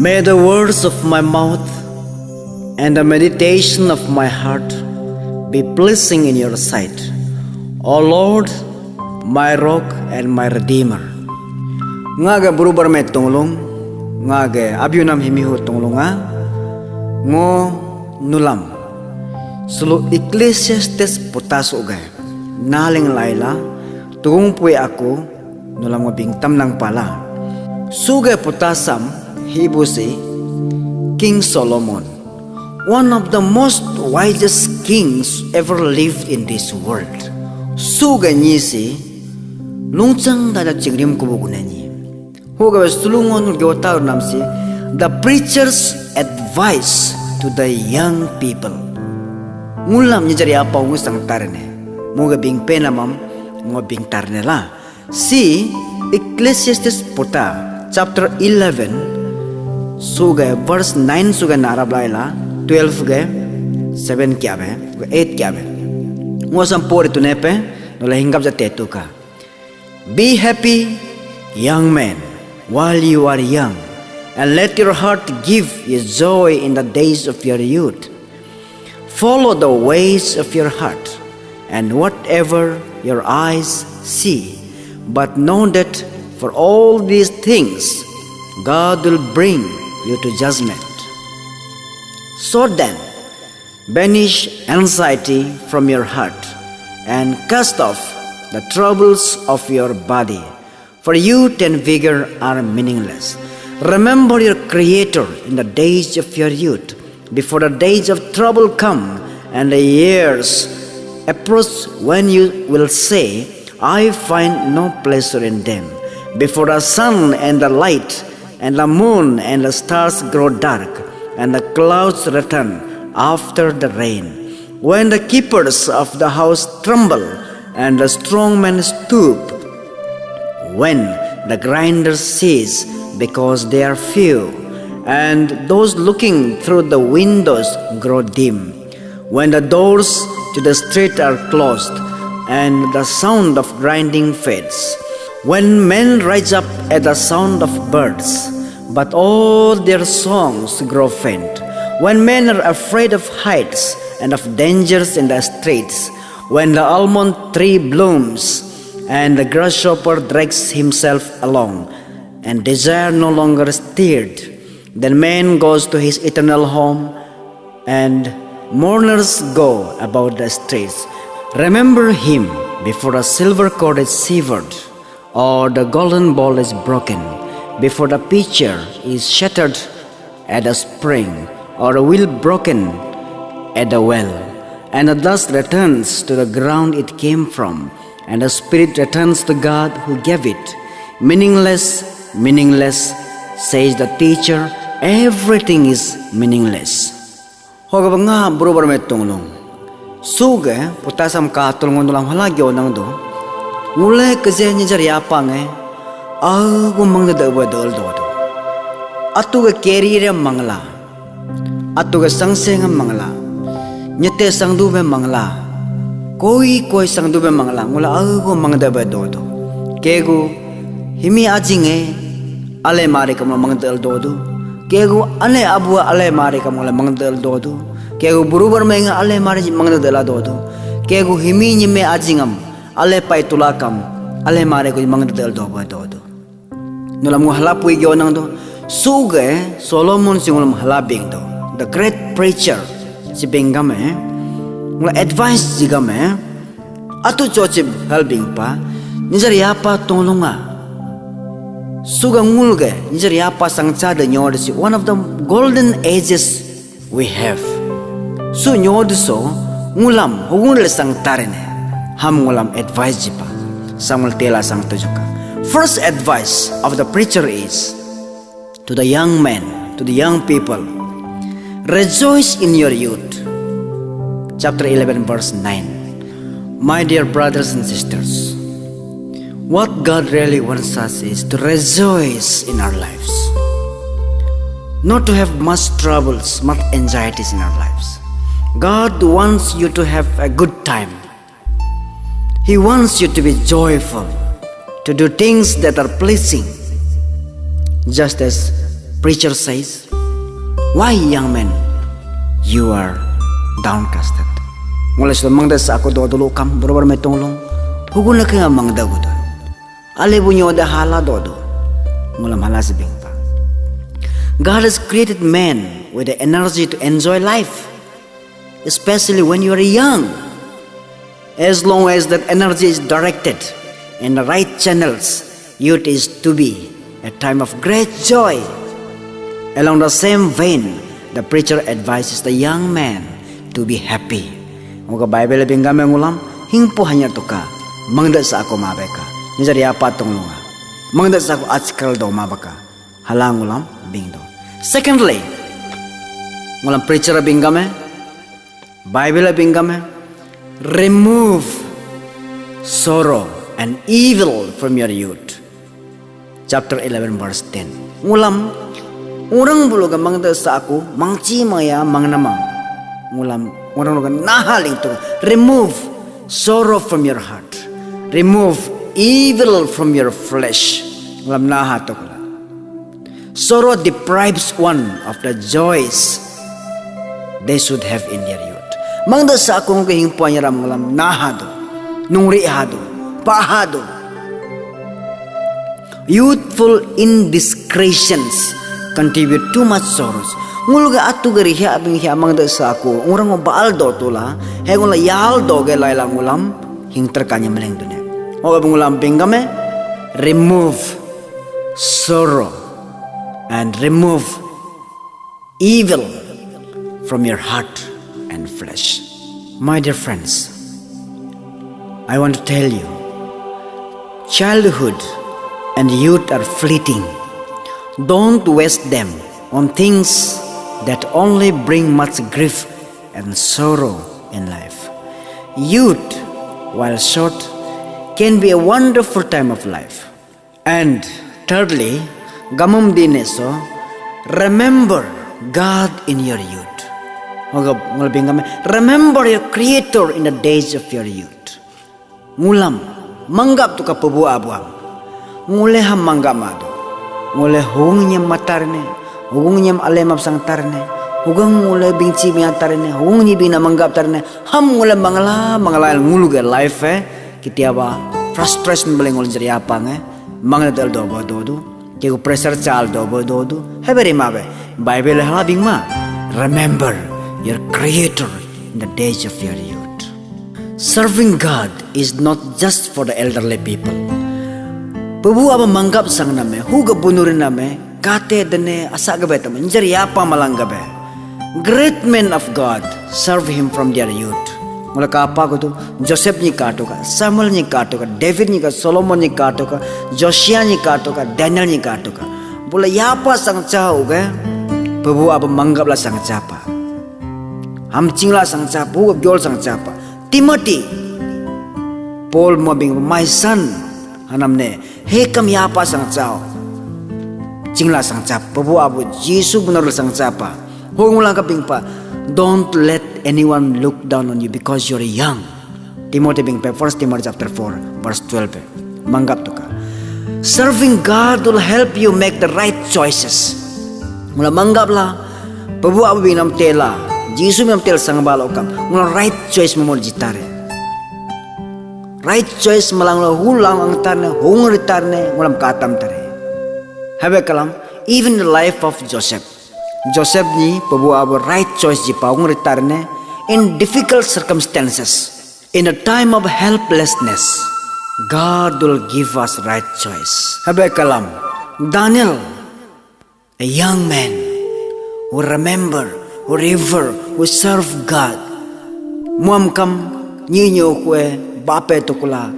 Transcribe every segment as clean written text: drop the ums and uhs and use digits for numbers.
May the words of my mouth and the meditation of my heart be pleasing in your sight, O Lord, my rock and my redeemer. Nga ga burubar may tunglong, nga ga abyunam himiho tunglonga, ngo nulam. Sulu Ecclesiastes potaso ga, naling layla, tugung puwi ako, nulam nga bingtam ng pala. Suga potasam, hibusi, King Solomon, one of the most wisest kings ever lived in this world. Suga nyisi, lungchang dadak chingrim kubugunani. Huga sulungon gyotaw namsi, the preacher's advice to the young people. Ngulam niya jari apa ngusang tarne, muga bing penamam, mga bing tarne la. See Ecclesiastes pota, chapter 11, suga verse 9 suga narablaila, 12 ge 7 kya be 8 kya be ngosam pore tunepe nola hingap ja tetu ka. Be happy, young man, while you are young, and let your heart give you joy in the days of your youth. Follow the ways of your heart and whatever your eyes see, but know that for all these things God will bring you to judgment. So then, banish anxiety from your heart and cast off the troubles of your body, for youth and vigor are meaningless. Remember your Creator in the days of your youth, before the days of trouble come and the years approach when you will say, I find no pleasure in them. Before the sun and the light and the moon and the stars grow dark, and the clouds return after the rain, when the keepers of the house tremble and the strong men stoop, when the grinders cease because they are few, and those looking through the windows grow dim, when the doors to the street are closed and the sound of grinding fades, when men rise up at the sound of birds, but all their songs grow faint, when men are afraid of heights and of dangers in the streets, when the almond tree blooms and the grasshopper drags himself along, and desire no longer stirred, then man goes to his eternal home, and mourners go about the streets. Remember him before a silver cord is severed, or the golden bowl is broken, before the pitcher is shattered at a spring, or a wheel broken at the well, and the dust returns to the ground it came from, and the spirit returns to God who gave it. Meaningless, meaningless, says the teacher, everything is meaningless. Hoga nga burubar may tunglong. Suge, putasam katulong nulang halagyo nang do, ngulay kasi niya jari apang aku mangdadaba dol do. Atu ga kerire mangla, atu ga sangseng mangla, nyete sangdube mangla, koi sangdube mangla, ngula aku mangdaba do. Kegu himi ajinge ale mari kamu mangdal do. Kegu ale abu ale mari kamu mangdal do. Kegu burubar menga ale mari mangdal do. Kegu himi nyime ajingam ale pai tulakam ale mari ko mangdal do. Nulam mo halapui gyo nang do. Suge Solomon singulam halabing do. The great preacher si Bengame, ngula advice jigame, atu chochib halbing pa, nijari apa tolonga. Suga ngulge nijari apa sangchada nyodisi, one of the golden ages we have. Su nyodiso ngulam hugul sang tarene, ham ngulam advice jipa, samul tela sang tujuka. First advice of the preacher is to the young men, to the young people, rejoice in your youth. Chapter 11 verse 9. My dear brothers and sisters, what God really wants us is to rejoice in our lives, not to have much troubles, much anxieties in our lives. God wants you to have a good time. He wants you to be joyful, to do things that are pleasing, just as preacher says, "Why, young man, you are downcasted?" Mula sa mangda sa ako do kam borobar may tolong. Hugon na kaya mangda ko doon. Alebo nyo da hala do. Mula mahala sa bingpa. God has created man with the energy to enjoy life, especially when you are young. As long as that energy is directed in the right channels, youth is to be a time of great joy. Along the same vein, the preacher advises the young man to be happy. Mga Bible labing gamay ngulam, hingpo hanya to ka, mangda sa ako mabeka. Nizari apa tong lunga. Mangda sa ako atskal do mabaka. Halang ngulam, bing do. Secondly, ngulam preacher labing gamay, Bible labing gamay, remove sorrow and evil from your youth. Chapter 11 verse 10. Ngulam, urang buluga mangda sa ako, mangchi maya mangnamang. Ngulam, urang buluga nahaling to. Remove sorrow from your heart. Remove evil from your flesh. Ngulam nahato ko lang. Sorrow deprives one of the joys they should have in their youth. Mangda sa akong kahingpuan niya ngulam nahado, nungrihado, pahado. Youthful indiscretions contribute too much sorrows. Ngulga atu gari hiya abing hiya mangda sa ako, ngurang baal do tula, he ngula yal do ge laila ngulam, hing terkanya meleng dunia. O abing ngulam pinggame, remove sorrow and remove evil from your heart and flesh. My dear friends, I want to tell you, childhood and youth are fleeting. Don't waste them on things that only bring much grief and sorrow in life. Youth, while short, can be a wonderful time of life. And thirdly, gamum dineso, remember God in your youth. Remember your Creator in the days of your youth. Ngulam, manggap tu ka pabuabuang. Nguleham manggap mado. Ngule hung nyam matarne, hung nyam alemap sang tarne, hugang ngule bingci miya tarne, hung nyi bina manggap tarne, ham ngule mangala ngulu ge life kitiaba frustration beli ngul jari apang mangala dal do kiku pressure chal do heberi mabe Bible hala bing ma. Remember your Creator in the days of your youth. Serving God is not just for the elderly people. Pabu aba manggap sang name, huga bunurin name, kate dene asagabe tama, njari apa malanggabe. Great men of God serve Him from their youth. Mula kapa ko tu, Joseph ni kato ka, Samuel ni kato ka, David ni ka, Solomon ni kato ka, Joshua ni kato ka, Daniel ni kato ka. Bula yapa sang chao ka, pabu aba manggap la sang chapa. Hamching la sang chapa, huga gyol sang chapa. Timothy, Paul mabing, my son, hanam ne, he kam yapa sang chao. Chingla sang chapa, pabu abu Jisu benar sang chapa. Hong ulang kaping pa, don't let anyone look down on you because you're young. Timothy bing pa, 1 Timothy chapter 4, verse 12. Manggap to ka. Serving God will help you make the right choices. Mula manggap la, pabu abu bing nam tela, Jisu nam tel sang balo kam. Mula right choice mo jitare. Right choice malang la hulang ang tarne, hung ritarne, mulam katam tare. Habe kalam, even the life of Joseph. Joseph ni pabu abu right choice ji paung ritarne in difficult circumstances. In a time of helplessness, God will give us right choice. Habe kalam, Daniel, a young man who remember, who revere, who serve God. Muam kam nyinyo kwe bape to kula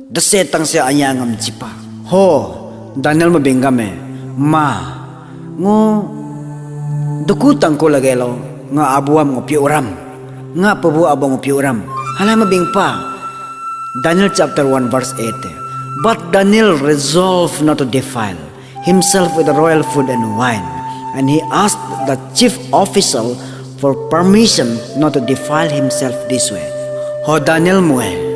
dasetang siya anyangam jipa. Ho, Daniel mabingame, ma, ngo dukutang ko lagelo nga abuam ngo piuram, nga pabu abang ngo piuram. Hala mabing pa. Daniel chapter 1 verse 8. But Daniel resolved not to defile himself with the royal food and wine, and he asked the chief official for permission not to defile himself this way. Ho Daniel mue.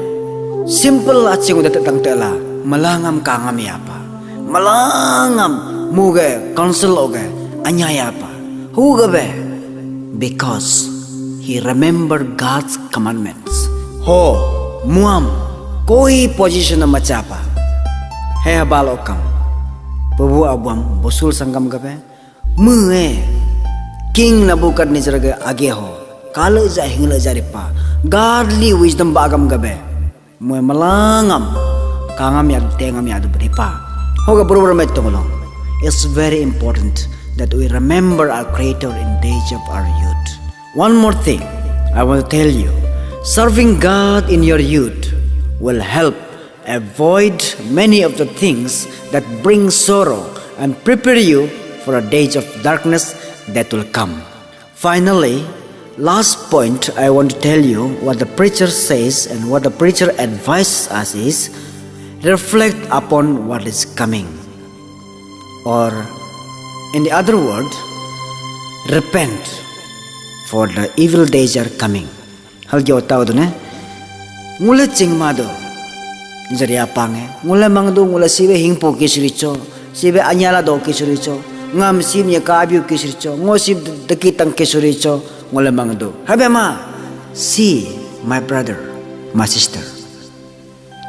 Simple at sing udah tetang tela, malangam kangam yapa, malangam muge council oge, anyaya pa. Hugabe, because he remembered God's commandments. Ho, muam, koi position na machapa. He habalo kam. Babu abam bosul sangam gabe. Mue, King Nebuchadnezzar age ho. Kala ja hingla jaripa. Godly wisdom bagam gabe. Mue malangam. Kangam yad tengam yad beripa. Hoga buru metolong. It's very important that we remember our Creator in the age of our youth. One more thing I want to tell you. Serving God in your youth will help avoid many of the things that bring sorrow and prepare you for a day of darkness that will come. Finally, last point I want to tell you what the preacher says and what the preacher advises us is reflect upon what is coming. Or in the other word, repent for the evil days are coming. Hal jauh tahu tu ne? Ngula cing mado, jadi apa nge? Ngula mangdu ngula sibe hingpo kisricho, sibe anyala do kisricho, ngam simnya kabiu kisricho, ngosib dekitang kisricho, ngula mangdu. Habe ma, see my brother, my sister.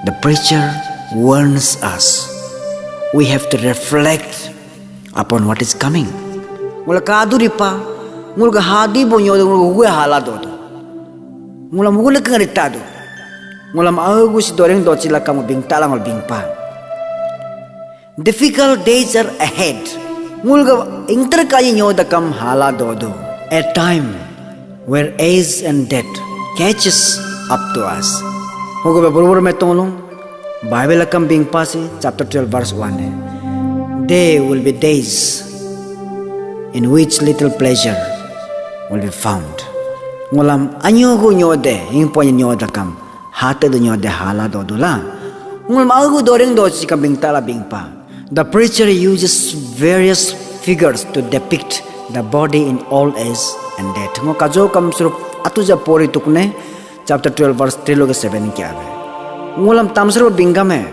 The preacher warns us. We have to reflect upon what is coming. Ngula kaduri pa, ngula hadi bonyo ngula gue halado. Ngula mugula kengaritado. Ngula maagu si doreng do sila kamu bing talang ol bing pa. Difficult days are ahead. Ngula ingter kaya nyo da kam halado do. A time where age and death catches up to us. Hoga buru metolong. Bible kam bing pa si chapter 12 verse 1. There will be days in which little pleasure will be found. Ngulam anyo ko nyode, yung po nyode kam, hate do nyode hala do dula. Ngulam agu doreng do si kam bingtala bingpa. The preacher uses various figures to depict the body in old age and death. Ngo kajo kam surup atuja pori tukne chapter 12 verse 3 loge 7 kya hai. Ngulam tamsro bingame.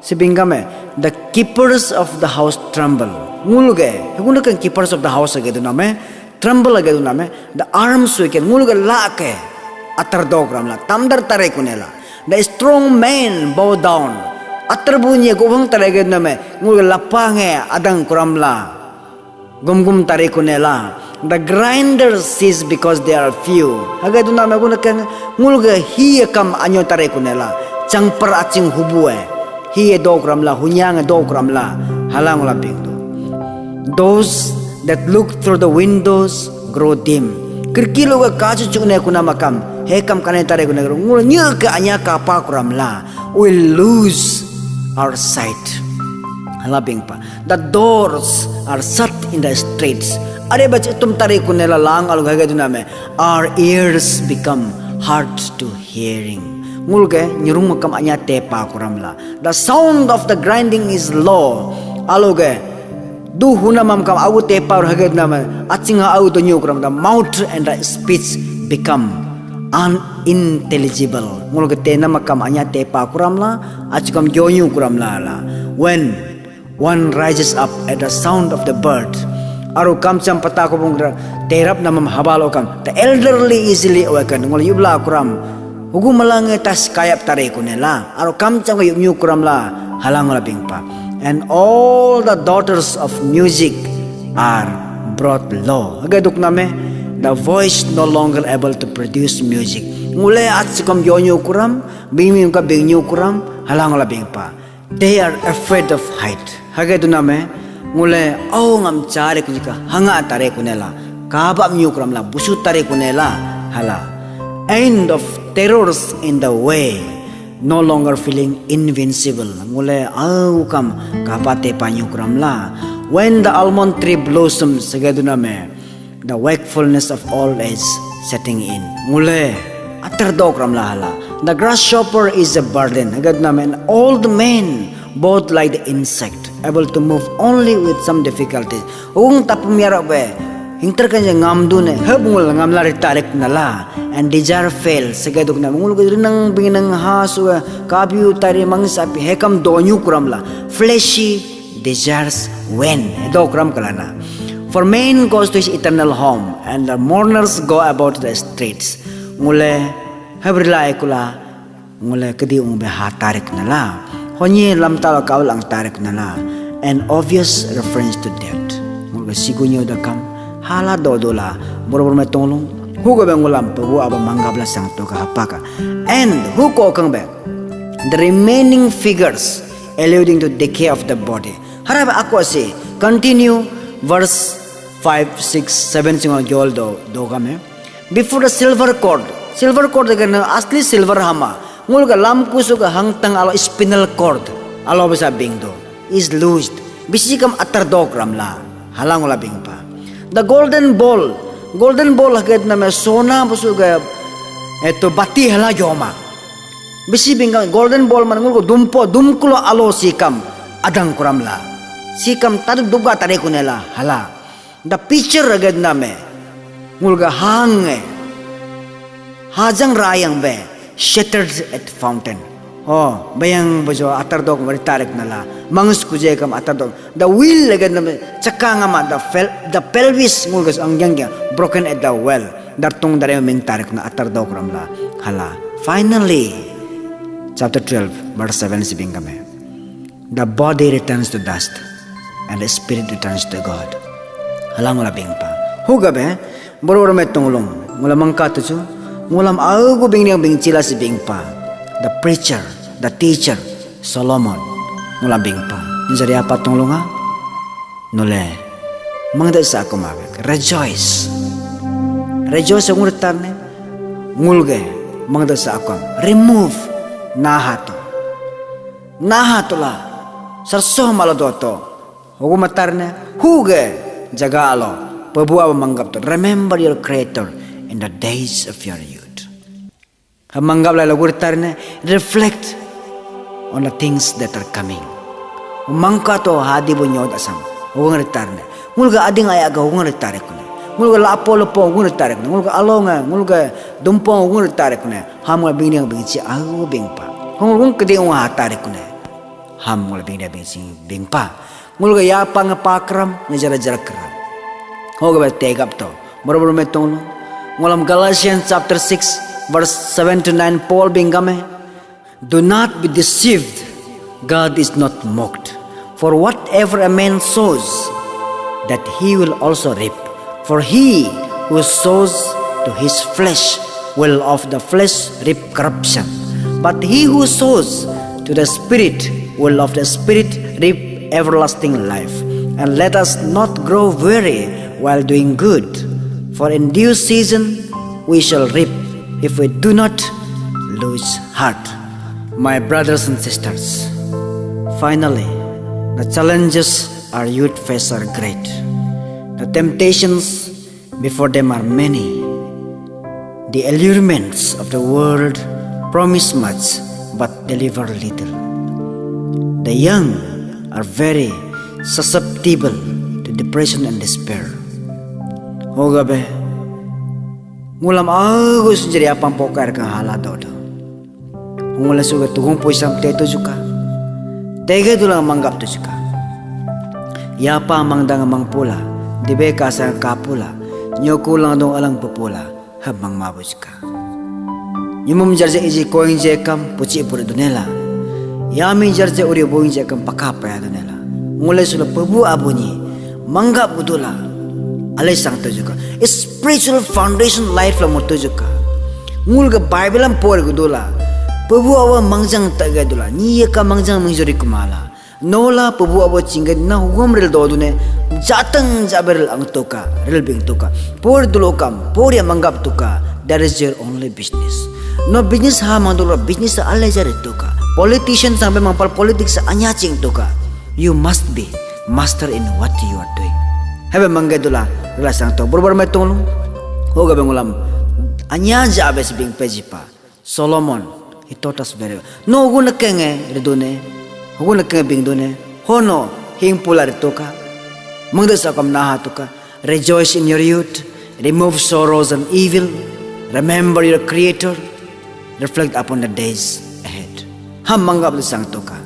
Si bingame, the keepers of the house tremble. Ngulge, higuno kan keepers of the house agadu name, tremble agadu name. The arms weaken, ngulge laake, atar dogram la, tamdar tare kunela. The strong men bow down, atar bunye gubang tare agadu name, ngulge lapange adang kuramla, gum tare kunela. The grinders cease because they are few. Agadu name higuno kan ngulge hiya kam anyo tare kunela, changper aching hubue. Hiye dogram la, hunyang dogram la, halang la pingdo. Those that look through the windows grow dim. Kirkilo ka kacu chukne kuna makam, hekam kane tare kuna gro. Ngul nyel ka anya ka pa kuram la, we lose our sight. Halabing pa. The doors are shut in the streets. Are bac tum tare kuna la lang alu gage duname. Our ears become hard to hearing. Ngulge nyurung makam anya tepa kuramla. The sound of the grinding is low. Aloge du huna mam kam agu tepa haged nama achinga agu to nyu kuram. The mouth and the speech become unintelligible. Ngulge tena makam anya tepa kuramla achikam jonyu kuramla la. When one rises up at the sound of the bird, aru kam cham pata ko bungra terap namam habalo kam. The elderly easily awaken. Ngul yubla kuram. Hugu malange tas kayap tare kunela, aro kam chang yuk nyu kuram la halang la bingpa. And all the daughters of music are brought low. Agaduk name, the voice no longer able to produce music. Ngule at sikam yonyo kuram, bingming ka bingyo kuram, halang la bingpa. They are afraid of height. Hagadu name, ngule au ngam chare kunika hanga tare kunela, kabam nyu kuram la busu tare kunela hala. End of terrors in the way, no longer feeling invincible. Ngule au kam kapate panyukram la. When the almond tree blossoms, sageduname, the wakefulness of old age setting in. Ngule atar dokram la hala. The grasshopper is a burden. Sageduname, an old man, both like the insect, able to move only with some difficulty. Ung tapumyara be. Hingter kanya ngamdune hebungul ngamla ritarik nala and desire fail segaduk na mungul rinang binang hasu kabiu tari mangsapi hekam donyu kuramla fleshy desires when dokram kalana For man goes to his eternal home, and the mourners go about the streets. Ngule habrilay kula ngule kadi ung beha tarik nala. Honye lam tawa kaul ang tarik nala. An obvious reference to death. Ngule sigunyo da kam hala dodola boro metolong. Hugo bengulam pebu aba manggabla sang to kahapaka. And who ko kang be? The remaining figures alluding to decay of the body. Harap ako si continue verse 5, 6, 7 singo jol do kame. Before the silver cord again asli silver hama. Ngul ka lam kuso ka hangtang alo spinal cord alo bisa bingdo is loosed. Bisi kam atar dog ramla halang wala bing pa. The golden ball agad na me sona buso ka eto bati hala joma. Bisi bingka golden ball man ngul ko dumkulo alo sikam adang kuramla. Sikam tadu duga tare kunela hala. The pitcher agad na me ngul ka hajang rayang be shattered at fountain. Oh, bayang bojo atar dog mari tarik nala. Mangus kuje kam atar dog. The wheel agad na me tsaka nga ma the pelvis ngul ka ang yang broken at the well. Dartung dare ming tarik na atar dog ramla hala. Finally, chapter 12, verse 7 sibing kami. The body returns to dust, and the spirit returns to God. Halang wala bing pa. Huga be, boro met tunglong. Mula mangka tu ngulam ago bing niyang bing chila si bing pa. The preacher, the teacher, Solomon. Mula bing pa. Njari apa tunglong ha? Nule. Mangda sa ako mabek. Rejoice. Rejoice ang nguritan ne. Ngulge. Mangda sa ako. Remove. Nahato la sarso maladoto hugo matarne huge jagalo pabua manggap to remember your creator in the days of your youth. Hamanggap la lagurtarne reflect on the things that are coming. Umangka to hadi bunyo asam hugo ngritarne ngulga ading ayaga hugo ngritare kune ngulga la apolo po hugo ngritare kune ngulga alonga ngulga dumpo hugo ngritare kune hamga bingning bingchi ago bingpa ngulung kedi ung hatare kune ham ngul bingpa ngulga ya pang pakram ngejara kram hoga tegap to boro metong ngulam Galatians chapter 6 verse 7 to 9 Paul bingame, do not be deceived, God is not mocked, for whatever a man sows that he will also reap, for he who sows to his flesh will of the flesh reap corruption, but he who sows to the Spirit will of the Spirit reap everlasting life. And let us not grow weary while doing good, for in due season we shall reap if we do not lose heart. My brothers and sisters, finally, the challenges our youth face are great. The temptations before them are many. The allurements of the world promise much but deliver little. The young are very susceptible to depression and despair. Hogabe, ngulam agus jadi apang pokar kang halado do. Ngula suga tugong poisam teto juga. Tege tulang manggap tu juga. Yapa mangdang mang pula, dibe kasa kapula, nyokulang dong alang pupula, habang mabus ka. Yumum jarje iji koing je kam puci pura dunela. Yami jarje uri boing je kam pakapa ya dunela. Ngulai sula pebu abunyi, manggap budula. Alay sang tu juga. Spiritual foundation life la mutu juga. Ngul ke Bible am por gudula. Pebu awa mangjang taga dula. Niya ka mangjang mengjori kumala. Nola pebu awa cinggat na hugam rel do dune. Jatang jaberel ang toka, rel bing toka. Por dulo kam, por ya manggap toka. That is your only business. No business ha mandula business sa alay jari toka. Politician sampai mangpal politik sa anyacing toka. You must be master in what you are doing. Habe manggadula relasang to. Berbar metong hoga bengulam. Anya jabe si bing pejipa. Solomon, he taught us very well. No guna kenge redune. Guna kenge bing dune. Hono hing pula ritoka. Mangdasa kam naha toka. Rejoice in your youth. Remove sorrows and evil. Remember your Creator. Reflect upon the days ahead. Ham manggap sang toka.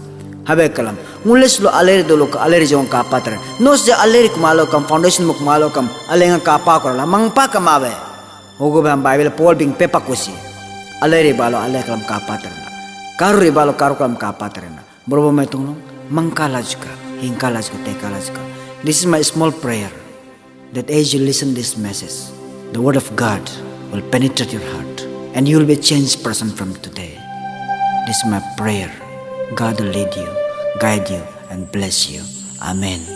Habe kalam. ngules lo aleri dolo ka aleri jong kapatre nos ja aleri kumalo kam foundation muk malo kam alenga kapa ko la mangpa kamabe ogo bam bible Paul bing pepa kusi aleri balo ale kalam kapatre na karuri balo karu kalam kapatre na brobo metong mangkalaj ka hingkalaj ka tekalaj ka. This is my small prayer that as you listen this message, the word of God will penetrate your heart and you will be a changed person from today. This is my prayer. God will lead you, guide you, and bless you. Amen.